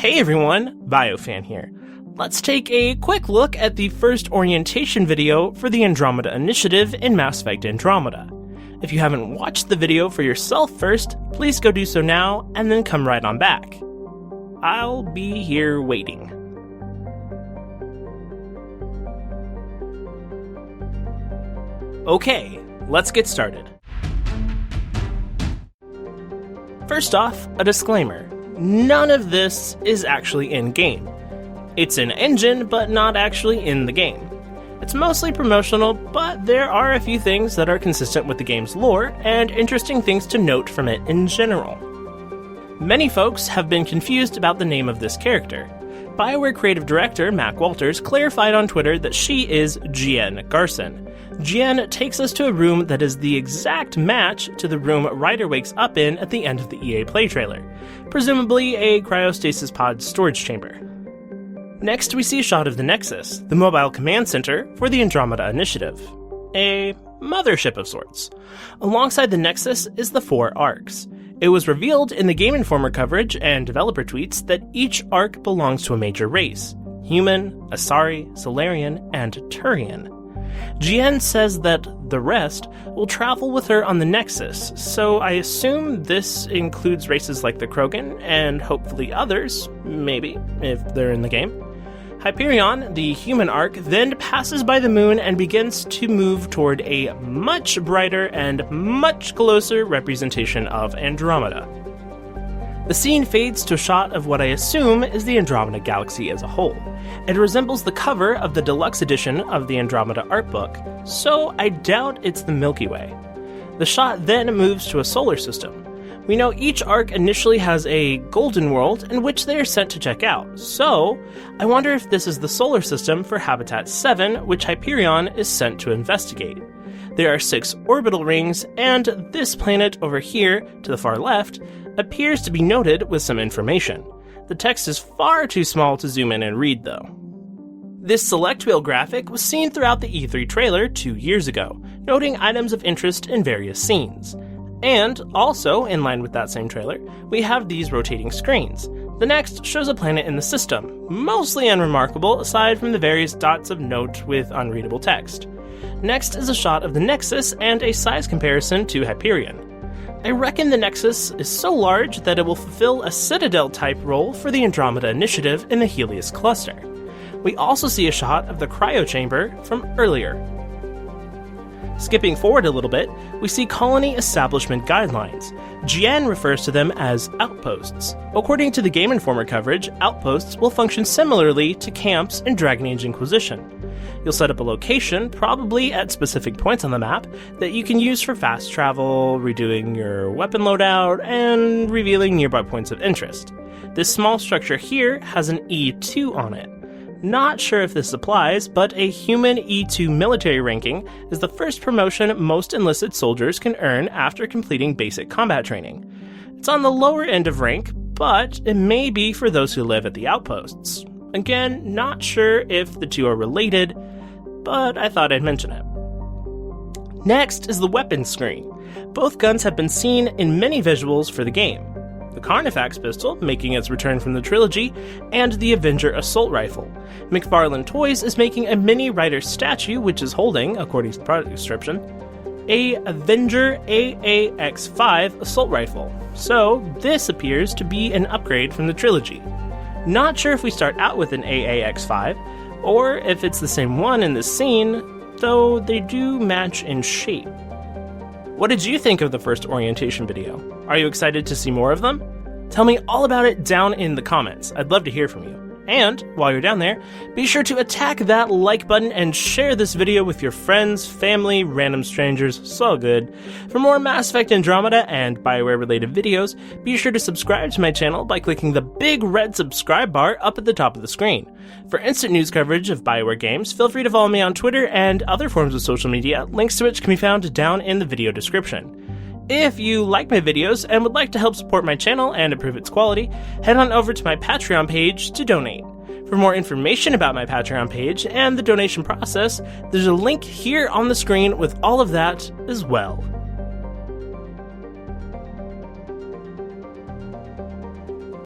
Hey everyone, BioFan here. Let's take a quick look at the first orientation video for the Andromeda Initiative in Mass Effect Andromeda. If you haven't watched the video for yourself first, please go do so now and then come right on back. I'll be here waiting. Okay, let's get started. First off, a disclaimer. None of this is actually in-game. It's in engine, but not actually in the game. It's mostly promotional, but there are a few things that are consistent with the game's lore, and interesting things to note from it in general. Many folks have been confused about the name of this character. BioWare creative director Mac Walters clarified on Twitter that she is Jien Garson. Jien takes us to a room that is the exact match to the room Ryder wakes up in at the end of the EA Play trailer, presumably a cryostasis pod storage chamber. Next, we see a shot of the Nexus, the mobile command center for the Andromeda Initiative. A mothership of sorts. Alongside the Nexus is the 4 arcs. It was revealed in the Game Informer coverage and developer tweets that each arc belongs to a major race: Human, Asari, Solarian, and Turian. Jien says that the rest will travel with her on the Nexus, so I assume this includes races like the Krogan, and hopefully others, maybe, if they're in the game. Hyperion, the human arc, then passes by the moon and begins to move toward a much brighter and much closer representation of Andromeda. The scene fades to a shot of what I assume is the Andromeda galaxy as a whole. It resembles the cover of the deluxe edition of the Andromeda art book, so I doubt it's the Milky Way. The shot then moves to a solar system. We know each arc initially has a golden world in which they are sent to check out, so I wonder if this is the solar system for Habitat 7, which Hyperion is sent to investigate. There are 6 orbital rings, and this planet over here, to the far left, appears to be noted with some information. The text is far too small to zoom in and read, though. This select wheel graphic was seen throughout the E3 trailer 2 years ago, noting items of interest in various scenes. And, also, in line with that same trailer, we have these rotating screens. The next shows a planet in the system, mostly unremarkable aside from the various dots of note with unreadable text. Next is a shot of the Nexus and a size comparison to Hyperion. I reckon the Nexus is so large that it will fulfill a Citadel-type role for the Andromeda Initiative in the Helios cluster. We also see a shot of the cryo chamber from earlier. Skipping forward a little bit, we see colony establishment guidelines. Jien refers to them as outposts. According to the Game Informer coverage, outposts will function similarly to camps in Dragon Age Inquisition. You'll set up a location, probably at specific points on the map, that you can use for fast travel, redoing your weapon loadout, and revealing nearby points of interest. This small structure here has an E2 on it. Not sure if this applies, but a human E2 military ranking is the first promotion most enlisted soldiers can earn after completing basic combat training. It's on the lower end of rank, but it may be for those who live at the outposts. Again, not sure if the two are related, but I thought I'd mention it. Next is the weapons screen. Both guns have been seen in many visuals for the game. The Carnifex pistol, making its return from the trilogy, and the Avenger assault rifle. McFarlane Toys is making a mini Ryder statue which is holding, according to the product description, a Avenger AAX5 assault rifle. So this appears to be an upgrade from the trilogy. Not sure if we start out with an AAX5, or if it's the same one in this scene, though they do match in shape. What did you think of the first orientation video? Are you excited to see more of them? Tell me all about it down in the comments. I'd love to hear from you. And, while you're down there, be sure to attack that like button and share this video with your friends, family, random strangers, so good. For more Mass Effect Andromeda and BioWare-related videos, be sure to subscribe to my channel by clicking the big red subscribe bar up at the top of the screen. For instant news coverage of BioWare games, feel free to follow me on Twitter and other forms of social media, links to which can be found down in the video description. If you like my videos and would like to help support my channel and improve its quality, head on over to my Patreon page to donate. For more information about my Patreon page and the donation process, there's a link here on the screen with all of that as well.